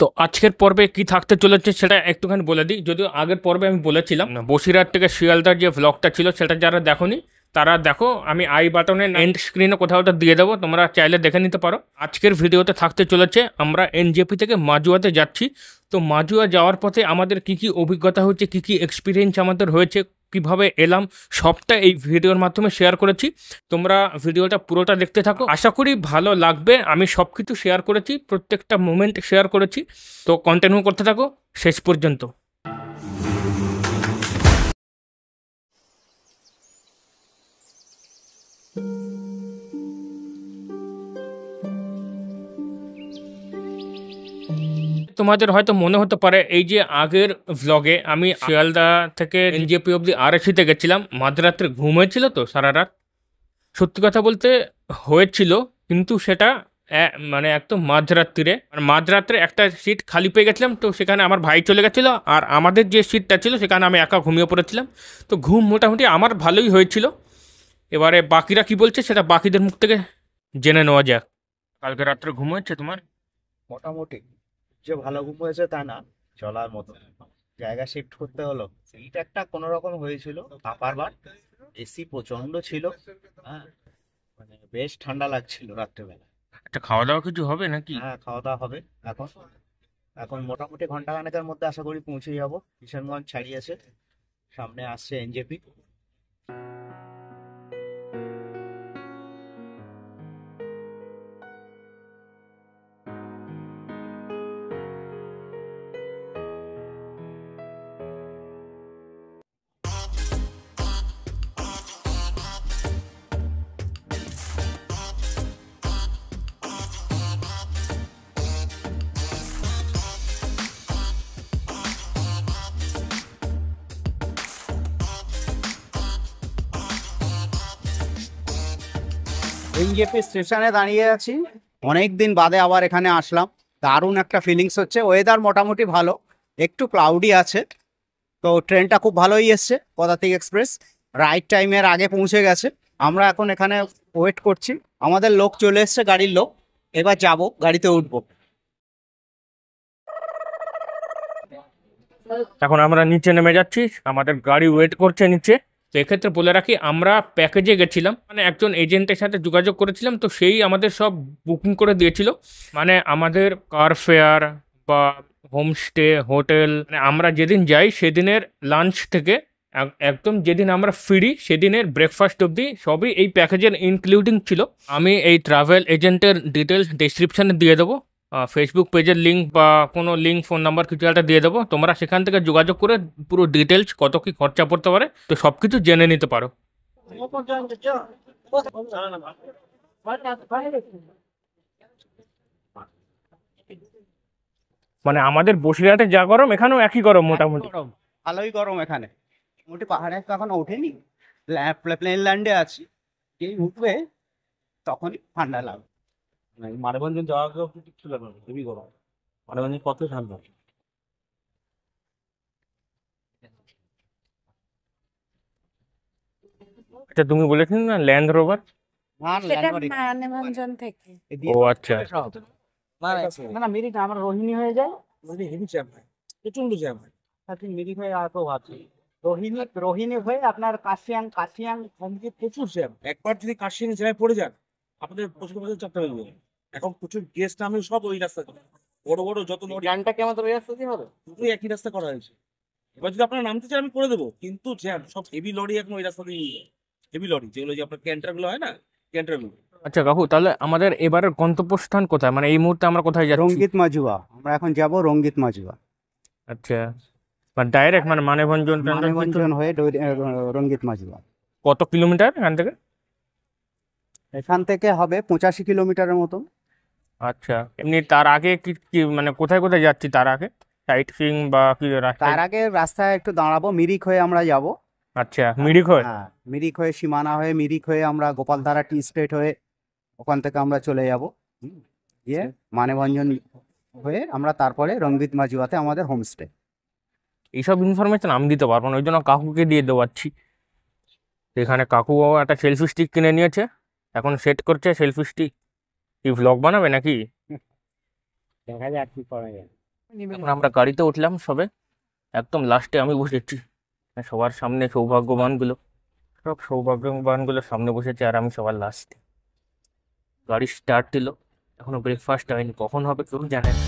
তো আজকের পর্বে কি থাকতে চলেছে সেটা একটুখানি বলে দিই, যদিও আগের পর্বে আমি বলেছিলাম বসিরহাট থেকে শিয়ালদার যে ভ্লগটা ছিল সেটা যারা দেখোনি তারা দেখো, আমি আই বাটনে এন্ড স্ক্রিনে কোথাও ওটা দিয়ে দেবো, তোমরা চাইলে দেখে নিতে পারো। আজকের ভিডিওতে থাকতে চলেছে আমরা এনজেপি থেকে মাজুয়াতে যাচ্ছি। তো মাজুয়া যাওয়ার পথে আমাদের কি কি অভিজ্ঞতা হচ্ছে, কি কি এক্সপিরিয়েন্স আমাদের হয়েছে, কিভাবে এলাম, সবটা এই ভিডিওর মাধ্যমে শেয়ার করেছি। তোমরা ভিডিওটা পুরোটা দেখতে থাকো, আশা করি ভালো লাগবে। আমি সব কিছু শেয়ার করেছি, প্রত্যেকটা মোমেন্ট শেয়ার করেছি। তো কন্টিনিউ করতে থাকো শেষ পর্যন্ত। তোমাদের হয়তো মনে হতে পারে এই যে আগের ভ্লগে আমি শিয়ালদা থেকে এনজেপি অব্দি আরএসিতে গেছিলাম, মাঝরাত্রে ঘুম হয়েছিল তো সারা রাত। সত্যি কথা বলতে হয়েছিল, কিন্তু সেটা মানে একদম মাঝরাত্রিরে, আর মাঝরাত্রে একটা সিট খালি পেয়ে গেছিলাম, তো সেখানে আমার ভাই চলে গেছিলো, আর আমাদের যে সিটটা ছিল সেখানে আমি একা ঘুমিয়ে পড়েছিলাম। তো ঘুম মোটামুটি আমার ভালোই হয়েছিল। এবারে বাকিরা কি বলছে সেটা বাকিদের মুখ থেকে জেনে নেওয়া যাক। কালকে রাত্রে ঘুম হয়েছে তোমার? মোটামুটি। যে ভালো ঘুম হয়েছে তা না, চলার মতো। জায়গা শিফট করতে হলো, সিট একটা কোনো রকম হয়েছিল। আপার বার এসি প্রচন্ড ছিল। হ্যাঁ, মানে বেশ ঠান্ডা লাগছিল রাত্রেবেলা। একটা খাওয়া দাওয়া কিছু হবে নাকি? হ্যাঁ, খাওয়া দাওয়া হবে এখন। এখন মোটামুটি ঘন্টাখানেকের মধ্যে আশা করি পৌঁছে যাবো। কিশনগঞ্জ ছাড়িয়েছে, সামনে আসছে এনজেপি। এনজেপি স্টেশনে দাঁড়িয়ে আছি, অনেকদিন বাদে আবার এখানে আসলাম। দারুণ একটা ফিলিংস হচ্ছে। ওয়েদার মোটামুটি ভালো, একটু ক্লাউডি আছে। তো ট্রেনটা খুব ভালোই এসছে, পদাতিক এক্সপ্রেস রাইট টাইমের আগে পৌঁছে গেছে। আমরা এখন এখানে ওয়েট করছি, আমাদের লোক চলে এসছে, গাড়ির লোক। এবার যাব, গাড়িতে উঠবো। এখন আমরা নিচে নেমে যাচ্ছি, আমাদের গাড়ি ওয়েট করছে নিচে। তো এক্ষেত্রে বলে রাখি আমরা প্যাকেজে গেছিলাম, মানে একজন এজেন্টের সাথে যোগাযোগ করেছিলাম, তো সেই আমাদের সব বুকিং করে দিয়েছিল। মানে আমাদের কার ফেয়ার বা হোমস্টে, হোটেল, মানে আমরা যেদিন যাই সেদিনের লাঞ্চ থেকে একদম যেদিন আমরা ফিরি সেদিনের ব্রেকফাস্ট অবধি সবই এই প্যাকেজের ইনক্লুডিং ছিল। আমি এই ট্রাভেল এজেন্টের ডিটেলস ডেসক্রিপশানে দিয়ে দেবো, ফেসবুক পেজের লিঙ্ক বা কোনো লিঙ্ক, ফোন নাম্বার কিছু একটা দিয়ে দেবো, তোমরা সেখান থেকে যোগাযোগ করে পুরো ডিটেলস কত কি খরচা পড়তে পারে তো সব কিছু জেনে নিতে পারো। মানে আমাদের বসিরহাটে যা গরম এখানেও একই গরম মোটামুটি। গরম, ভালোই গরম এখানে। মোটামুটি পাহাড়ে তো এখন ওঠেনি, প্লেন ল্যান্ডে আছি। যেই উঠবে তখনই ঠান্ডা লাগবে। মানবঞ্জন যাওয়ার পর কিছু লাগবে না, হেভি গরম। মানবঞ্জন কত ঠান্ডা। আচ্ছা, তুমি বলেছিলে না ল্যান্ড রোভার? না, সেটা মানবঞ্জন থেকে। ও আচ্ছা। না না, মিরিক না, আমরা রোহিণী হয়ে যায়। হেভি জ্যাম হয়, প্রচন্ড জ্যাম হয়। আপনি মিরিক হয়ে আর তো ভাবছি রোহিণী, রোহিণী হয়ে আপনার কাশিয়াং, কাশিয়াং ওখানে প্রচুর জ্যাম। একবার যদি কাশিয়াং জ্যামে পড়ে যান আপনাদের প্রচুর প্রচুর চাপটা হয়ে যাবে। এখন প্রচুর গেস্ট নামে সব ওই রাস্তা করে, বড় বড় যত লরি গানটা কি আমাদের ওই রাস্তা দিয়ে হবে? দুটোই একই রাস্তা করা হয়েছে। এবার যদি আপনারা নামতে চান আমি করে দেবো, কিন্তু জ্যাম সব হেভি লরি এখন ওই রাস্তা দিয়ে নিয়ে যায়। হেভি লরি যেগুলো যে আপনার ক্যান্টার গুলো হয় না, ক্যান্টার গুলো। আচ্ছা কাকু, তাহলে আমাদের এবারের গন্তব্যস্থান কোথায়, মানে এই মুহূর্তে আমরা কোথায় যাচ্ছি? রঙ্গিত মাজুয়া, আমরা এখন যাব রঙ্গিত মাজুয়া। আচ্ছা, মানে ডাইরেক্ট মানে মানবঞ্জন মানবঞ্জন হয়ে রঙ্গিত মাজুয়া। কত কিলোমিটার এখান থেকে? এখান থেকে হবে 85 কিলোমিটারের মতো। আচ্ছা, এমনি তার আগে কি কি মানে কোথায় কোথায় যাচ্ছি তার আগে, সাইট সিইং বা কি রাস্তায়? তার আগে রাস্তায় একটু দাঁড়াবো, মিরিক হয়ে আমরা যাব। আচ্ছা, মিরিক হয়। হ্যাঁ, মিরিক হয়ে, সীমানা হয়ে, মিরিক হয়ে আমরা গোপালধারা টি স্টেট হয়ে ওখান থেকে আমরা চলে যাব। গিয়ে মানবঞ্জন হয়ে আমরা তারপরে রঙ্গিত মাজুয়াতে আমাদের হোমস্টে। এইসব ইনফরমেশন আমি দিতে পারবো না, ওই জন্য কাকুকে দিয়ে দেওয়াচ্ছি। এখানে কাকুও একটা সেলফি স্টিক কিনে নিয়েছে, এখন সেট করছে সেলফি স্টিক। কি ভ্লগ বানাবে নাকি? দেখা যাক কি করা যায়। এখন আমরা গাড়িতে উঠলাম সবে, একদম লাস্টে আমি বসেছি। সবার সামনে সৌভাগ্যবানগুলো, সব সৌভাগ্যবানগুলো সামনে বসেছে আর আমি সবার লাস্টে। গাড়ি স্টার্ট দিল, এখনো ব্রেকফাস্ট হয়নি, কখন হবে কেউ জানে না।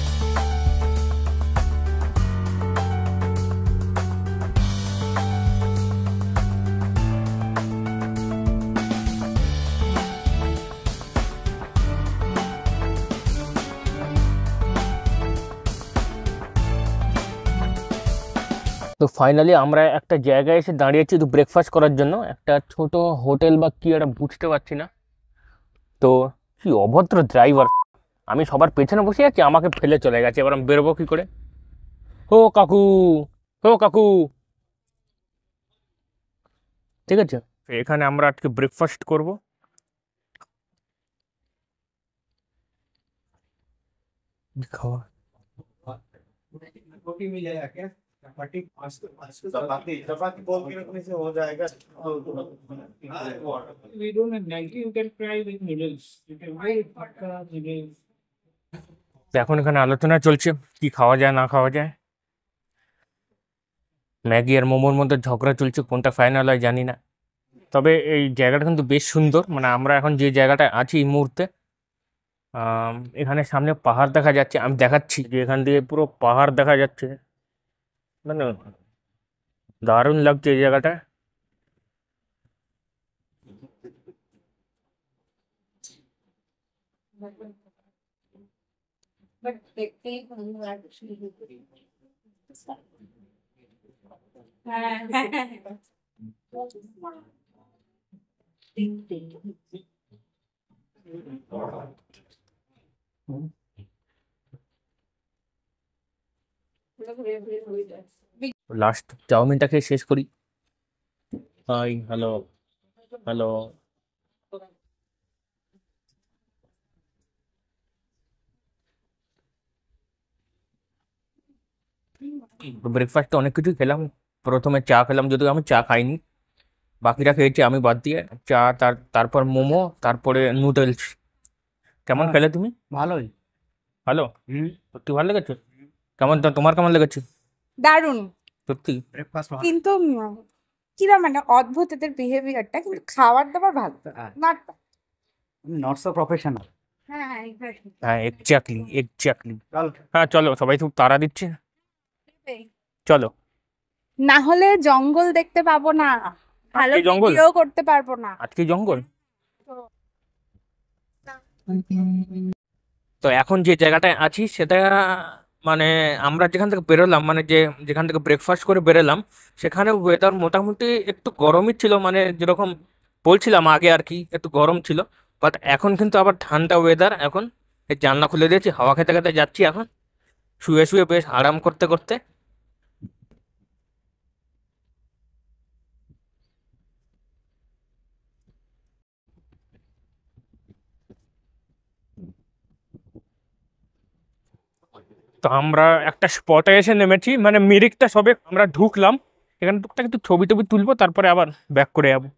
তো ফাইনালি আমরা একটা জায়গায় এসে দাঁড়িয়েছি তো ব্রেকফাস্ট করার জন্য, একটা ছোট হোটেল বা কি একটা বুঝতে পারছি না। তো কি অভদ্র ড্রাইভার, আমি সবার পেছনে বসে আছি, আমাকে ফেলে চলে গেছে, এবার আমি বেরোবো কি করে? ও কাকু, ও কাকু। ঠিক আছে, তো এখানে আমরা আজকে ব্রেকফাস্ট করব। খাওয়া रोटी मिल जाएगा क्या? चपाती चपाती चपाती बोल के रखने से हो जाएगा। We don't have Maggi, you can try with noodles. You can try with pakka noodles. তো এখন এখানে আলোচনা চলছে কি খাওয়া যায় না খাওয়া যায়। ম্যাগি আর মোমোর মধ্যে ঝগড়া চলছে, কোনটা ফাইনাল হয় জানি না। তবে এই জায়গাটা কিন্তু বেশ সুন্দর, মানে আমরা এখন যে জায়গাটায় আছি এই মুহূর্তে, এখানে সামনে পাহাড় দেখা যাচ্ছে, আমি দেখাচ্ছি যে এখান দিয়ে পুরো পাহাড় দেখা যাচ্ছে, মানে দারুণ লাগছে এই জায়গাটা। লাস্ট চাউমিনটা খেয়ে শেষ করি। Hi, hello, hello. ব্রেকফাস্টে অনেক কিছুই খেলাম। প্রথমে চা খেলাম, যদিও আমি চা খাইনি, বাকিরা খেয়েছি আমি বাদ দিয়ে। চা, তারপর মোমো, তারপরে নুডলস। কেমন হ্যাঁ, খেলে তুমি? ভালোই। ভালো, সত্যি ভালো লেগেছে? কেমন তোমার কেমন লেগেছে? দারুণ, সত্যি? ব্রেকফাস্ট কিন্তু কিরম মানে অদ্ভুত এদের বিহেভিয়ারটা, কিন্তু খাবার দাবার ভালো, হ্যাঁ। Not not so professional. হ্যাঁ exactly. হ্যাঁ, এক্স্যাক্টলি এক্স্যাক্টলি। চল হ্যাঁ চলো, সবাই খুব তাড়া দিচ্ছে, চলো। না হলে জঙ্গল দেখতে পাবো না, ভালো আজকে জঙ্গল? ভিডিও করতে পারবো না। আজকে জঙ্গল। তো এখন যে জায়গাটায় আছি সেটা, মানে আমরা যেখান থেকে বেরোলাম, মানে যেখান থেকে ব্রেকফাস্ট করে বেরোলাম, সেখানে ওয়েদার মোটামুটি একটু গরমই ছিল, মানে যেরকম বলছিলাম আগে আর কি, একটু গরম ছিল। বাট এখন কিন্তু আবার ঠান্ডা ওয়েদার। এখন এই জানলা খুলে দিয়েছি, হাওয়া খেতে খেতে যাচ্ছি এখন, শুয়ে শুয়ে বেশ আরাম করতে করতে। তো আমরা একটা স্পটে এসে নেমেছি, মানে মিরিকটা সবে আমরা ঢুকলাম, এখানে টুকটাক একটু ছবি টবি তুলবো, তারপরে আবার ব্যাক করে যাবো।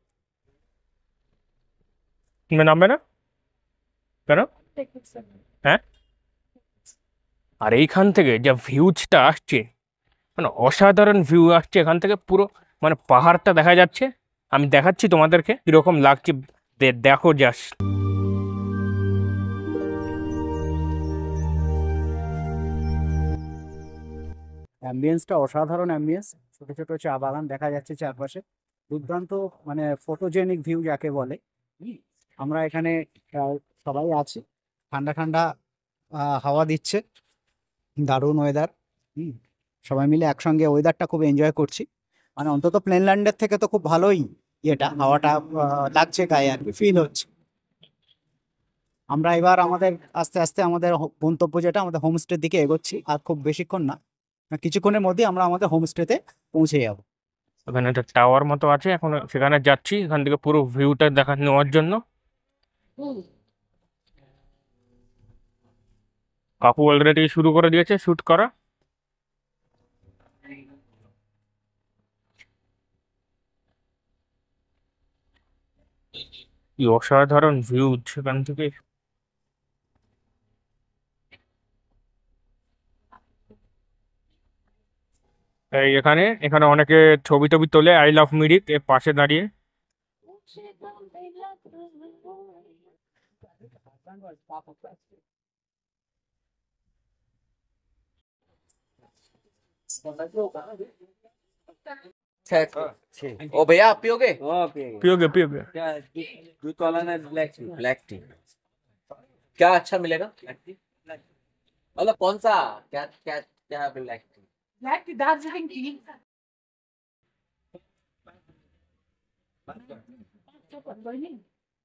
তুমি নামবে না কেন? হ্যাঁ, আর এইখান থেকে যা ভিউজটা আসছে, মানে অসাধারণ ভিউ আসছে এখান থেকে, পুরো মানে পাহাড়টা দেখা যাচ্ছে। আমি দেখাচ্ছি তোমাদেরকে কিরকম লাগছে, দেখো জাস্ট। অ্যাম্বিয়েন্সটা অসাধারণ অ্যাম্বিয়েন্স, ছোট ছোট চা বাগান দেখা যাচ্ছে চারপাশে, দুর্দান্ত মানে ফটোজেনিক ভিউ যাকে বলে। হুম, আমরা এখানে সবাই আছি, ঠান্ডা ঠান্ডা হাওয়া দিচ্ছে, দারুণ ওয়েদার। হুম, সবাই মিলে একসঙ্গে ওয়েদারটা খুব এনজয় করছি, মানে অন্তত প্লেনল্যান্ডের থেকে তো খুব ভালোই ইয়েটা হাওয়াটা লাগছে গায়ে আর কি, ফিল হচ্ছে। আমরা এবার আমাদের আস্তে আস্তে আমাদের গন্তব্য যেটা আমাদের হোমস্টের দিকে এগোচ্ছি, আর খুব বেশিক্ষণ না, কিছুক্ষণের মধ্যে আমরা আমাদের হোমস্টেতে পৌঁছে যাব। ওখানে একটা টাওয়ার মতো আছে, এখন সেখানে যাচ্ছি, এখান থেকে পুরো ভিউটা দেখা নেওয়ার জন্য। কাকু অলরেডি শুরু করে দিয়েছে শুট করা। কি অসাধারণ ভিউ সেখান থেকে। এই এখানে এখানে অনেকে ছবি টবি তোলে আই লাভ মিরিক এর পাশে দাঁড়িয়ে। ओ भैया आप पियोगे? পিওগে পিওগে। दूध वाला ना ब्लैक टी क्या अच्छा मिलेगा? ब्लैक टी मतलब कौन सा? क्या क्या क्या ब्लैक टी? ব্ল্যাক টি, দার্জিলিং টি।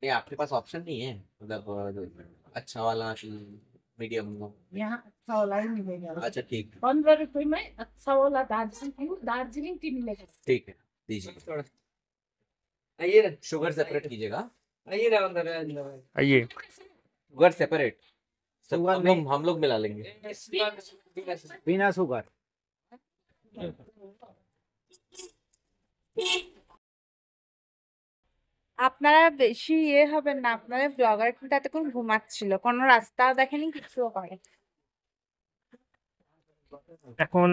नहीं आपके पास ऑप्शन नहीं है मतलब अच्छा वाला कि मीडियम? यहाँ अच्छा वाला ही मिलेगा। अच्छा ठीक 15 रुपए में अच्छा वाला दार्जिलिंग टी मिलेगा। ठीक है दीजिए। आइए ना, शुगर सेपरेट कीजिएगा। आइए ना अंदर आइए। शुगर सेपरेट सब हम लोग मिला लेंगे। बिना शुगर। আপনারা বেশি হবেন না, আপনারা ব্লগার কিন্তু এতক্ষণ ঘুমাচ্ছিল, কোনো রাস্তাও দেখেনি, কিছুও করে। এখন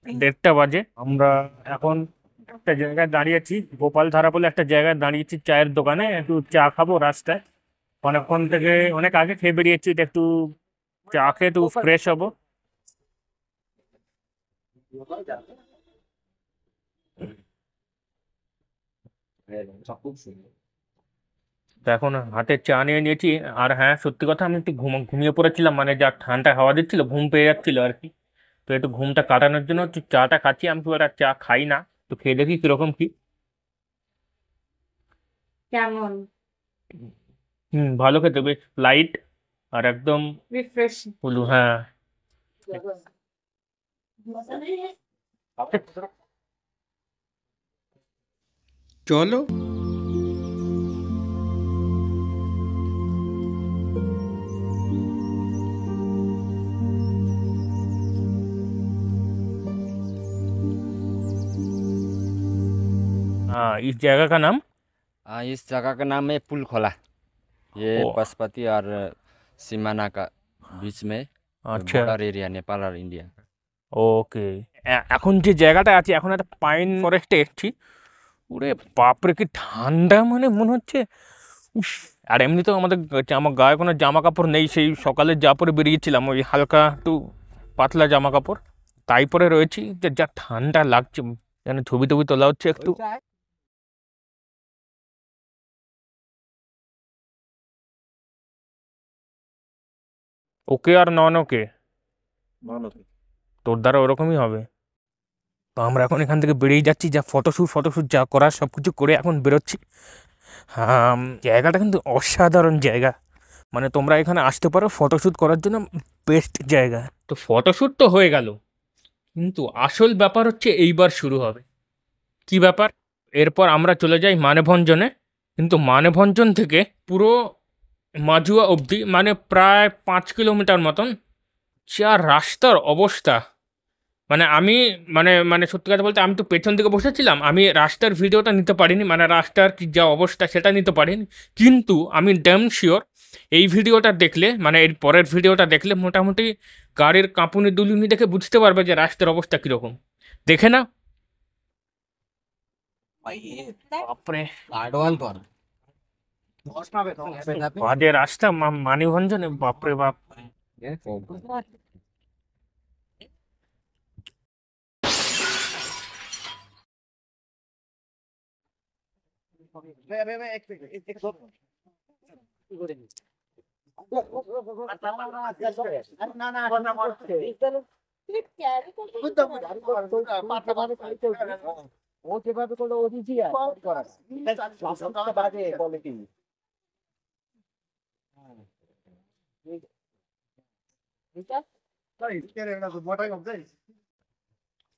1:30 বাজে। আমরা এখন একটা জায়গায় দাঁড়িয়েছি, গোপাল ধারা বলে একটা জায়গায় দাঁড়িয়েছি চায়ের দোকানে, একটু চা খাবো রাস্তায়। অনেকক্ষণ থেকে অনেক আগে খেয়ে বেরিয়েছি, তো একটু চা খেয়ে একটু ফ্রেশ হবো। খুব সুন্দর। তো এখন হাতে চা নিয়ে নিয়েছি। আর হ্যাঁ, সত্যি কথা, আমি একটু ঘুমিয়ে পড়েছিলাম, মানে যা ঠান্ডা হাওয়া দিচ্ছিল ঘুম পেয়ে যাচ্ছিল আর কি। তো একটু ঘুমটা কাটানোর জন্য একটু চাটা খাচ্ছি। আমি খুব একটা চা খাই না, তো খেয়ে দেখি কিরকম কি। কেমন? ভালো খেতে, বেশ লাইট আর একদম রিফ্রেশিং। হলু। হ্যাঁ। চলো। हाँ, इस जगह का नाम? इस जगह का नाम है पुल खोला। ये ओ। पशुपति और सीमाना का बीच में আচ্ছা। बॉर्डर एरिया नेपाल और इंडिया। ওকে। এখন যে জায়গাটা আছে, এখন একটা পাইন ফরেস্টে এসেছি। ওরে বাপরে, কি ঠান্ডা, মানে মনে হচ্ছে উফ। আর এমনিতেও আমার গায়ে কোনো জামা কাপড় নেই, সেই সকালে যা পরে বেরিয়েছিলাম, ওই হালকা একটু পাতলা জামা কাপড় তাই পরে রয়েছি। যে যা ঠান্ডা লাগছে, যেন ছবি টবি তোলা হচ্ছে একটু। ওকে আর নন ওকে? তোর দ্বারা ওরকমই হবে। তো আমরা এখন এখান থেকে বেরিয়ে যাচ্ছি, যা ফটোশ্যুট যা করার সব কিছু করে এখন বেরোচ্ছি। হ্যাঁ, জায়গাটা কিন্তু অসাধারণ জায়গা, মানে তোমরা এখানে আসতে পারো ফটোশ্যুট করার জন্য, বেস্ট জায়গা। তো ফটোশ্যুট তো হয়ে গেল, কিন্তু আসল ব্যাপার হচ্ছে এইবার শুরু হবে। কি ব্যাপার? এরপর আমরা চলে যাই মানেভঞ্জনে। কিন্তু মানেভঞ্জন থেকে পুরো মাজুয়া অবধি, মানে প্রায় 5 কিলোমিটার মতন, যা রাস্তার অবস্থা, মানে আমি মানে মানে সত্যি কথা বলতে আমি তো পেছন দিকে বসেছিলাম, আমি রাস্তার ভিডিওটা নিতে পারিনি, মানে রাস্তার কি যা অবস্থা সেটা নিতে পারিনি। কিন্তু আমি ড্যাম শিওর এই ভিডিওটা দেখলে, মানে এর পরের ভিডিওটা দেখলে মোটামুটি গাড়ির কাঁপুনি দুলুনি দেখে বুঝতে পারবে যে রাস্তার অবস্থা কীরকম। দেখে না? বাপরে, आडवाल पर বাজে রাস্তা মানিভঞ্জনে, বাপরে বাপ।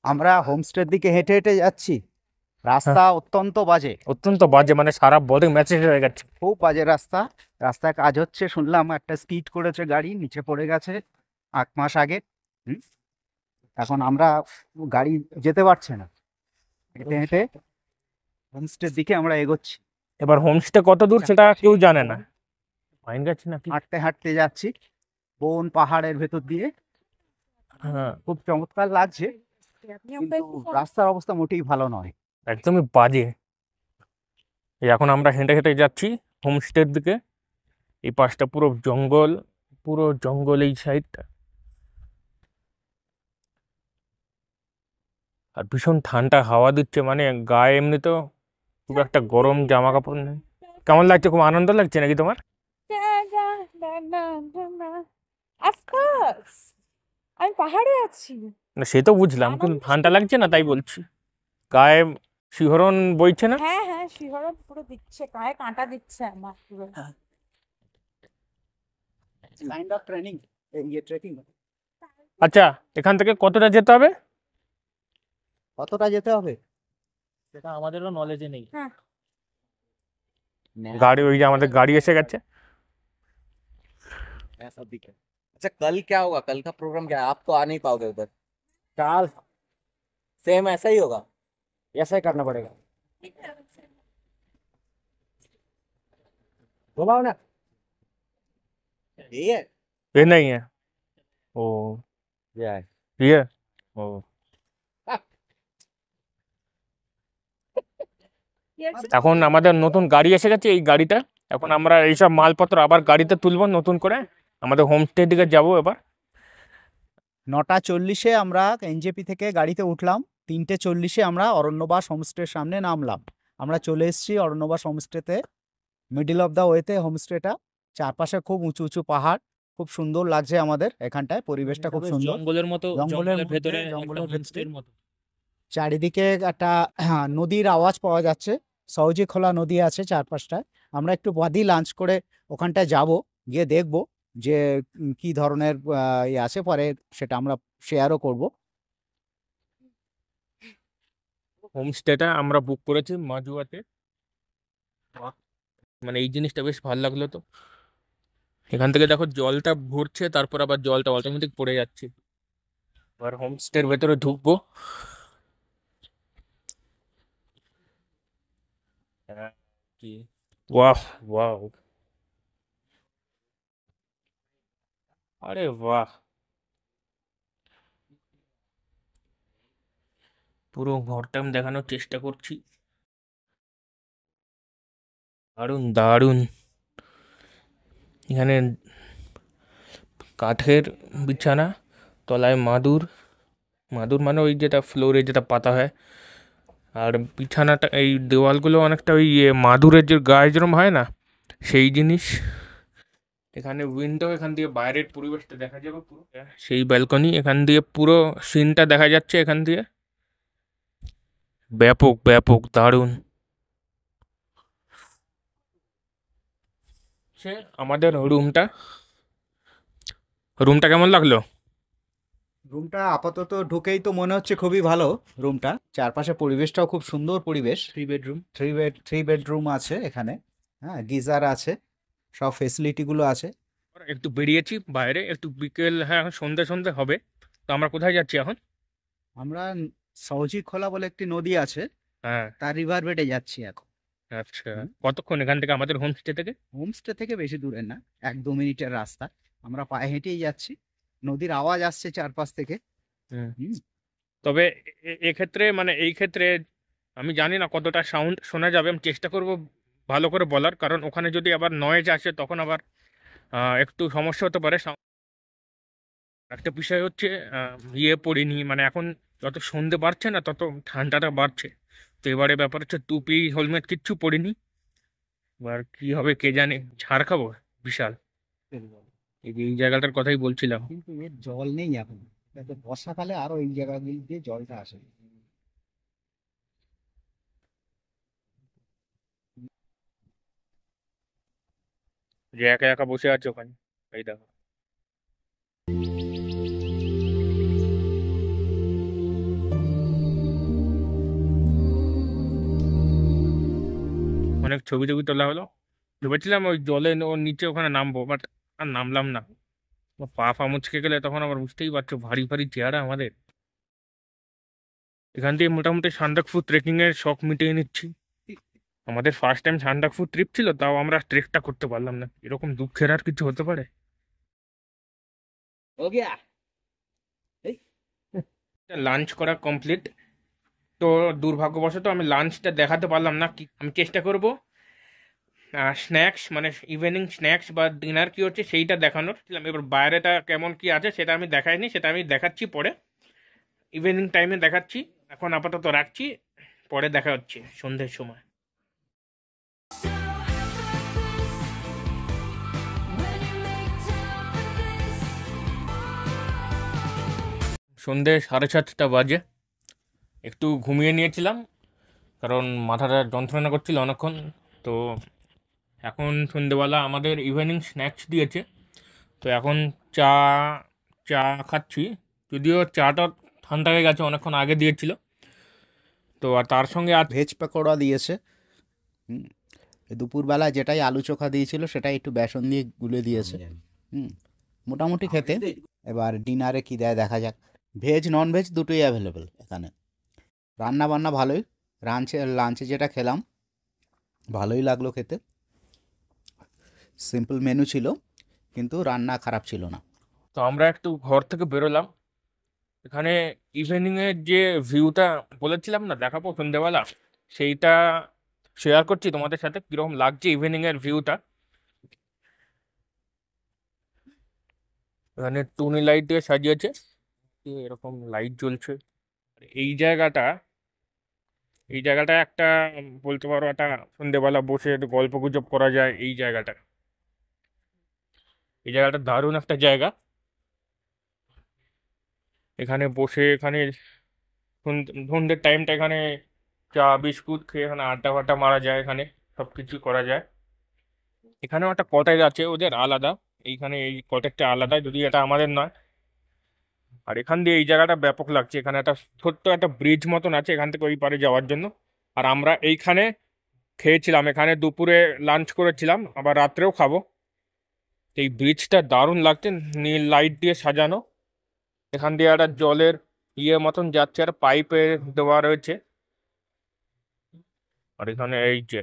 আমরা হোমস্টের দিকে হেঁটে হেঁটে যাচ্ছি, রাস্তা অত্যন্ত বাজে, অত্যন্ত বাজে, মানে সারা বডি ম্যাচেজ হয়ে গেছে। খুব বাজে রাস্তা। রাস্তায় কাজ হচ্ছে শুনলাম, একটা স্কিড করেছে গাড়ি, নিচে পড়ে গেছে 8 মাস আগে। এখন আমরা গাড়ি যেতে পারছে না, হেঁটে হেঁটে হোমস্টের দিকে আমরা এগোচ্ছি। এবার হোমস্টে কত দূর সেটা কেউ জানে না, পাইন গাছ নাকি। হাঁটতে হাঁটতে যাচ্ছি বন পাহাড়ের ভেতর দিয়ে, হ্যাঁ, খুব চমৎকার লাগছে। আপনি কিন্তু ওকে একটু ফোন রাস্তার অবস্থা মোটেই ভালো নয়। একদমই বাজে। এই এখন আমরা হেঁটে হেঁটে যাচ্ছি হোমস্টের দিকে। এই পাশটা পুরো জঙ্গল, পুরো জঙ্গল এই সাইডটা। আর ভীষণ ঠান্ডা হাওয়া দিচ্ছে, মানে গায়ে এমনিতেও খুব একটা গরম জামা কাপড় নেই। কেমন লাগছে? খুব আনন্দ লাগছে নাকি তোমার? অফকোর্স আমি পাহাড়ে আছি। না সে তো বুঝলাম, কিন্তু আনন্দ ঠান্ডা শুধু লাগছে না তাই আমার। বলছি। গায়ে শিহরণ বইছে না? হ্যাঁ হ্যাঁ, শিহরণ পুরো দিচ্ছে, গায়ে কাঁটা দিচ্ছে আমার পুরো। Kind of training, trekking. আচ্ছা, এখান থেকে কতটা যেতে হবে? কতটা যেতে হবে সেটা আমাদেরও নলেজে নেই। হ্যাঁ, গাড়ি, ওই যে আমাদের গাড়ি এসে গেছে। ऐसा दिख है। अच्छा कल क्या होगा, कल का प्रोग्राम क्या है? आप तो आ नहीं पाओगे उधर। काल सेम ऐसा ही होगा। ऐसा ही करना पड़ेगा। घुमाओ ना, ये है। ये नहीं है। ओ ये है। ये ओ এখন আমাদের নতুন গাড়ি এসে গেছে, এই গাড়িটা। এখন আমরা এইসব মালপত্র আবার গাড়িতে তুলবো নতুন করে, আমাদের হোমস্টের দিকে যাবো এবার। 9:40-এ আমরা এনজেপি থেকে গাড়িতে উঠলাম, 3:40-এ আমরা অরণ্যবাস হোমস্টের সামনে নামলাম। আমরা চলে এসেছি অরণ্যবাস হোমস্টেতে। মিডল অফ দ্য ওয়েতে হোমস্টেটা, চারপাশে খুব উঁচু উঁচু পাহাড়, খুব সুন্দর লাগছে আমাদের এখানটায়, পরিবেশটা খুব সুন্দর। জঙ্গলের মতো, জঙ্গলের জঙ্গলের ভেতরে মধ্যে, জঙ্গলের একটা ভেতরে। হোমস্টের মতো। চারিদিকে একটা নদীর আওয়াজ পাওয়া যাচ্ছে, সহজে খোলা নদী আছে চারপাশটায়। আমরা একটু বাদই লাঞ্চ করে ওখানটায় যাব, গিয়ে দেখব যে কি ধরনের ইয়ে আছে, পরে সেটা আমরা শেয়ারও করব। হোমস্টেটা আমরা বুক করেছি মাজুয়াতে। মানে এই জিনিসটা বেশ ভালো লাগলো। তো এখান থেকে দেখো জলটা ভরছে, তারপর আবার জলটা অটোমেটিক পড়ে যাচ্ছে। এবার হোমস্টের ভেতরে ঢুকবো। কি ওয়াহ ওয়াও, আরে বাহ, পুরো ঘরটা আমি দেখানোর চেষ্টা করছি। দারুণ দারুণ। এখানে কাঠের বিছানা, তলায় মাদুর। মাদুর মানে ওই যেটা ফ্লোরে যেটা পাতা হয়। আর বিছানাটা, এই দেওয়ালগুলো অনেকটা ওই মাদুরের যে গায়ে যেরকম হয় না, সেই জিনিস। এখানে উইন্ডো, এখান দিয়ে বাইরের পরিবেশটা দেখা যাবে পুরো। সেই ব্যালকনি, এখান দিয়ে পুরো সিনটা দেখা যাচ্ছে এখান দিয়ে। ব্যাপক ব্যাপক দারুণ। সে আমাদের রুমটা কেমন লাগলো? রুমটা আপাতত ঢুকেই তো মনে হচ্ছে খুবই ভালো রুমটা, চারপাশে পরিবেশটাও খুব সুন্দর পরিবেশ। 3 বেডরুম। 3 বেডরুম আছে এখানে, হ্যাঁ, গিজার আছে, সব ফেসিলিটিগুলো আছে। একটু বেরিয়েছি বাইরে, একটু বিকেল, হ্যাঁ এখন সন্ধে সন্ধে হবে। তো আমরা কোথায় যাচ্ছি এখন? আমরা সৌজি খোলা বলে একটি নদী আছে, হ্যাঁ, তার রিভার বেডে যাচ্ছি এখন। আচ্ছা। হুম। কতক্ষণ এখান থেকে আমাদের হোমস্টে থেকে? হোমস্টে থেকে বেশি দূরে না, 1-2 মিনিটের রাস্তা। আমরা পায়ে হেঁটেই যাচ্ছি, নদীর আওয়াজ আসছে চারপাশ থেকে। হুম। হুম। তবে এক্ষেত্রে, মানে এই ক্ষেত্রে আমি জানি না কতটা সাউন্ড শোনা যাবে। আমি চেষ্টা করব ভালো করে বলার, কারণ ওখানে যদি আবার নয়েজ আসে তখন আবার একটু সমস্যা হতে পারে। একটা বিষয় হচ্ছে পড়িনি, মানে এখন যত সন্ধে বাড়ছে না তত ঠান্ডাটা বাড়ছে। তো এবারে ব্যাপার হচ্ছে টুপি হেলমেট কিচ্ছু পরিনি। এবার কি হবে কে জানে, ঝাড় খাবো বিশাল। এই জায়গাটার কথাই বলছিলাম। কিন্তু এর জল নেই এখন, যাতে বর্ষাকালে আরো এই জায়গাগুলি দিয়ে জলটা আসে। যে একা একা বসে আছে ওখানে, এই দেখো। অনেক ছবি টবি তোলা হলো। ভেবেছিলাম ওই জলে ওর নিচে ওখানে নামবো, বাট আর নামলাম না। পা ফা মুচকে গেলে তখন আবার বুঝতেই পারছো ভারী ভারী চেহারা আমাদের। এখান থেকে মোটামুটি সান্দাকফু ট্রেকিং এর শখ মিটিয়ে নিচ্ছি। আমাদের ফার্স্ট টাইম সান্দাকফু ট্রিপ ছিল, তাও আমরা ট্রেকটা করতে পারলাম না। এরকম দুঃখের আর কিছু হতে পারে? हो गया। লাঞ্চ করা কমপ্লিট। তো দুর্ভাগ্যবশত আমি লাঞ্চটা দেখাতে পারলাম না। আমি চেষ্টা করব স্ন্যাক্স মানে ইভিনিং স্ন্যাক্স বা ডিনার কি হচ্ছে সেইটা দেখানোর। এবার বাইরেটা কেমন কি আছে সেটা আমি দেখাইনি, সেটা আমি দেখাচ্ছি পরে, ইভিনিং টাইমে দেখাচ্ছি। এখন আপাতত রাখছি, পরে দেখা হচ্ছে সন্ধ্যের সময়। সন্ধ্যে 7:30 বাজে। একটু ঘুমিয়ে নিয়েছিলাম কারণ মাথাটা যন্ত্রণা করছিল অনেকক্ষণ। তো এখন সন্ধ্যেবেলা আমাদের ইভিনিং স্ন্যাক্স দিয়েছে, তো এখন চা চা খাচ্ছি। যদিও চাটা ঠান্ডা হয়ে গেছে, অনেকক্ষণ আগে দিয়েছিল। তো আর তার সঙ্গে আর ভেজ পকোড়া দিয়েছে। হুম, দুপুরবেলা যেটাই আলু চোখা দিয়েছিল সেটাই একটু বেসন দিয়ে গুলে দিয়েছে। হুম, মোটামুটি খেতে। এবার ডিনারে কি দেয় দেখা যাক। ভেজ নন ভেজ দুটোই অ্যাভেলেবেল এখানে। রান্না বান্না ভালোই। লাঞ্চে যেটা খেলাম ভালোই লাগলো খেতে। সিম্পল মেনু ছিল কিন্তু রান্না খারাপ ছিল না। তো আমরা একটু ঘর থেকে বেরোলাম। এখানে ইভিনিংয়ের যে ভিউটা বলেছিলাম না দেখাবো সন্ধ্যেবেলা, সেইটা শেয়ার করছি তোমাদের সাথে কীরকম লাগছে ইভিনিংয়ের ভিউটা। এখানে টুনি লাইট দিয়ে সাজিয়েছে, এরকম লাইট জ্বলছে। এই জায়গাটা এই জায়গাটা একটা বলতে পারো একটা সন্ধ্যেবেলা বসে একটু গল্প গুজব করা যায়। এই জায়গাটা দারুণ একটা জায়গা। এখানে বসে এখানে সন্ধ্যের টাইমটা এখানে চা বিস্কুট খেয়ে এখানে আড্ডা ফাড্ডা মারা যায়, এখানে সব কিছু করা যায়। এখানেও একটা কটেজ আছে ওদের আলাদা, এইখানে এই কটেজটা আলাদা, যদি এটা আমাদের নয়। আর এখান দিয়ে এই জায়গাটা ব্যাপক লাগছে। এখানে একটা ছোট্ট একটা ব্রিজ মতন আছে এখান থেকে ওই পারে যাওয়ার জন্য। আর আমরা এইখানে খেয়েছিলাম, এখানে দুপুরে লাঞ্চ করেছিলাম, আবার রাত্রেও খাবো। এই ব্রিজটা দারুণ লাগছে, নীল লাইট দিয়ে সাজানো। এখান দিয়ে একটা জলের মতন যাচ্ছে, আর পাইপে দেওয়া রয়েছে। আর এখানে এই যে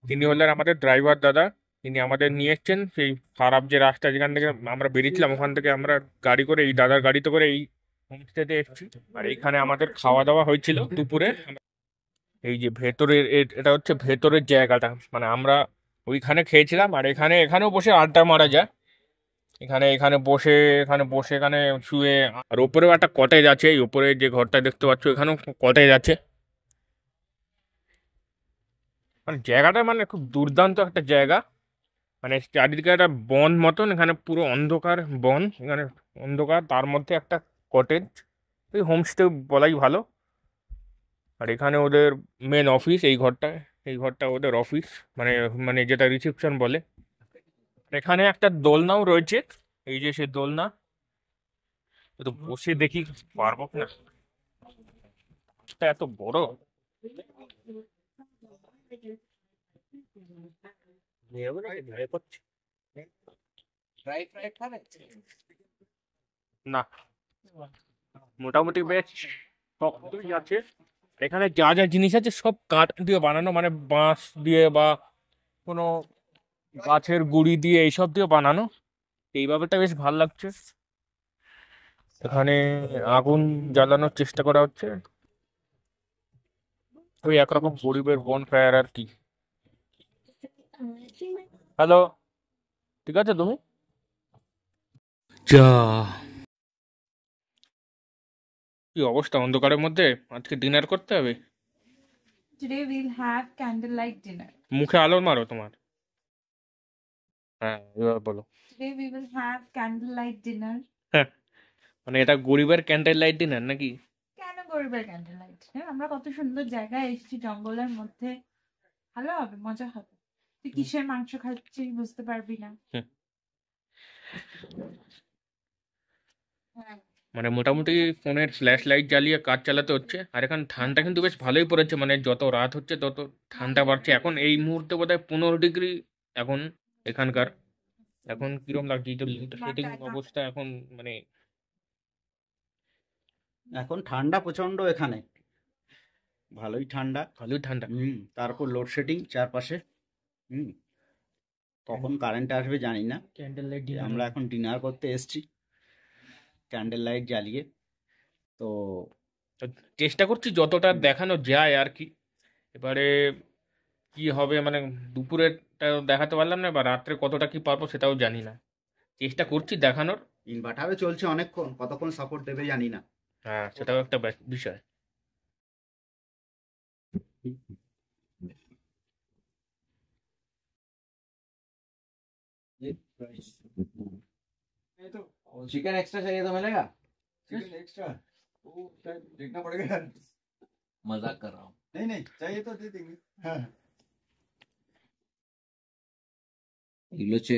তিনি হলেন আমাদের ড্রাইভার দাদা। তিনি আমাদের নিয়ে এসছেন সেই খারাপ যে রাস্তা যেখান থেকে আমরা বেরিয়েছিলাম, ওখান থেকে আমরা গাড়ি করে এই দাদার গাড়িতে করে এই হোমস্টেতে এসেছি। আর এইখানে আমাদের খাওয়া দাওয়া হয়েছিল দুপুরে। এই যে ভেতরের এটা হচ্ছে ভেতরের জায়গাটা, মানে আমরা ওইখানে খেয়েছিলাম। আর এখানেও বসে আড্ডা মারা যায়। এখানে বসে এখানে শুয়ে। আর ওপরেও একটা কটেজ আছে, এই ওপরে যে ঘরটা দেখতে পাচ্ছ এখানেও কটেজ আছে। মানে জায়গাটা মানে খুব দুর্দান্ত একটা জায়গা। মানে চারিদিকে একটা বন মতন, এখানে পুরো অন্ধকার বন, এখানে অন্ধকার, তার মধ্যে একটা কটেজ, ওই হোমস্টে বলাই ভালো। আর এখানে ওদের মেন অফিস, এই ঘরটা ওদের অফিস, মানে মানে যেটা রিসেপশন বলে। এখানে একটা দোলনাও রয়েছে, এই যে সে দোলনা। তো বসে দেখি পারবো না, এটা এত বড়। ভয় করছে। না, মোটামুটি বেশ শক্তই আছে। এখানে যা যা জিনিস আছে সব কাঠ দিয়ে বানানো, মানে বাঁশ দিয়ে বা কোনো গাছের গুঁড়ি দিয়ে এইসব দিয়ে বানানো। এই ব্যাপারটা বেশ ভালো লাগছে। এখানে আগুন জ্বালানোর চেষ্টা করা হচ্ছে, ওই একরকম গরিবের বন ফায়ার আর কি। হ্যালো, ঠিক আছে তুমি যা। কি অবস্থা অন্ধকারের মধ্যে, আজকে ডিনার করতে হবে। Today we'll have candlelight dinner. মুখে আলো মারো তোমার। হ্যাঁ, এবার বলো। Today we will have candlelight dinner. হ্যাঁ, মানে এটা গরিবের ক্যান্ডেল লাইট ডিনার নাকি? কেন গরিবের ক্যান্ডেল লাইট? আমরা কত সুন্দর জায়গায় এসেছি, জঙ্গলের মধ্যে। ভালো হবে, মজা হবে। তুই কিসের মাংস খাচ্ছিস বুঝতে পারবি না। হ্যাঁ। মানে মোটামুটি ফোনের ফ্ল্যাশ লাইট জ্বালিয়ে কাজ চালাতে হচ্ছে। আর এখন ঠান্ডা কিন্তু বেশ ভালোই পড়েছে, মানে যত রাত হচ্ছে তত ঠান্ডা বাড়ছে। এখন এই মুহূর্তে বোধহয় 15 ডিগ্রি এখন এখানকার। এখন কিরম লাগছে এই তো লোডশেডিং অবস্থা এখন, মানে এখন ঠান্ডা প্রচণ্ড এখানে, ভালোই ঠান্ডা। ভালোই ঠান্ডা। তারপর লোডশেডিং চারপাশে। হুম কখন কারেন্ট আসবে জানি না। ক্যান্ডেল লাইট আমরা এখন ডিনার করতে এসেছি ক্যান্ডেল লাইট জ্বালিয়ে। তো চেষ্টা করছি যতটা দেখানো যায় আর কি। এবারে কি হবে মানে দুপুরেরটা দেখাতে পারলাম না, বা রাত্রে কতটা কি পারবো সেটাও জানি না। চেষ্টা করছি দেখানোর। ইনভার্টারে চলছে অনেকক্ষণ, কতক্ষণ সাপোর্ট দেবে জানি না। হ্যাঁ, সেটাও একটা বিষয়। चिकन एक्स्ट्रा चाहिए तो मिलेगा? चिकन एक्स्ट्रा वो शायद देखना पड़ेगा। मजाक कर रहा हूँ। नहीं नहीं चाहिए तो दे देंगे। हाँ এগুলো হচ্ছে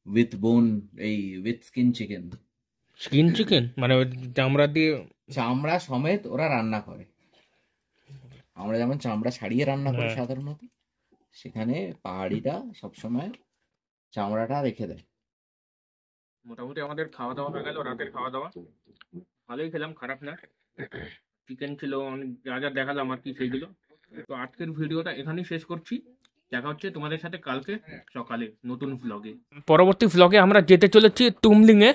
উইথ বোন, এই with skin chicken, skin chicken মানে ওই চামড়া দিয়ে। চামড়া সমেত ওরা রান্না করে। আমরা যেমন চামড়া ছাড়িয়ে রান্না করি হ্যাঁ। সাধারণত, সেখানে পাহাড়িরা সবসময় চামড়াটা রেখে দেয়। মোটামুটি আমাদের খাওয়া দাওয়া হয়ে গেল, রাতের খাওয়া দাওয়া ভালোই খেলাম, খারাপ না। চিকেন ছিল, অনেক যা যা দেখালাম আর কি সেইগুলো। তো আজকের ভিডিওটা এখানেই শেষ করছি। দেখা হচ্ছে তোমাদের সাথে কালকে সকালে নতুন ভ্লগে। পরবর্তী ভ্লগে আমরা যেতে চলেছি তুমলিংয়ে,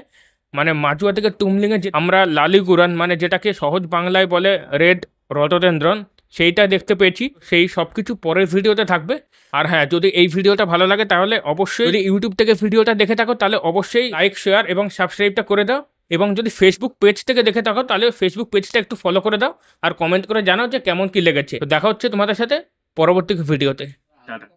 মানে মাচুয়া থেকে তুমলিংয়ে আমরা লালিগুরান মানে যেটাকে সহজ বাংলায় বলে রেড রডোডেনড্রন, সেইটা দেখতে পেয়েছি। সেই সব কিছু পরের ভিডিওতে থাকবে। আর হ্যাঁ, যদি এই ভিডিওটা ভালো লাগে তাহলে অবশ্যই, যদি ইউটিউব থেকে ভিডিওটা দেখে থাকো তাহলে অবশ্যই লাইক, শেয়ার এবং সাবস্ক্রাইবটা করে দাও। এবং যদি ফেসবুক পেজ থেকে দেখে থাকো তাহলে ফেসবুক পেজটা একটু ফলো করে দাও আর কমেন্ট করে জানাও যে কেমন কি লেগেছে। তো দেখা হচ্ছে তোমাদের সাথে পরবর্তী ভিডিওতে। টাটা।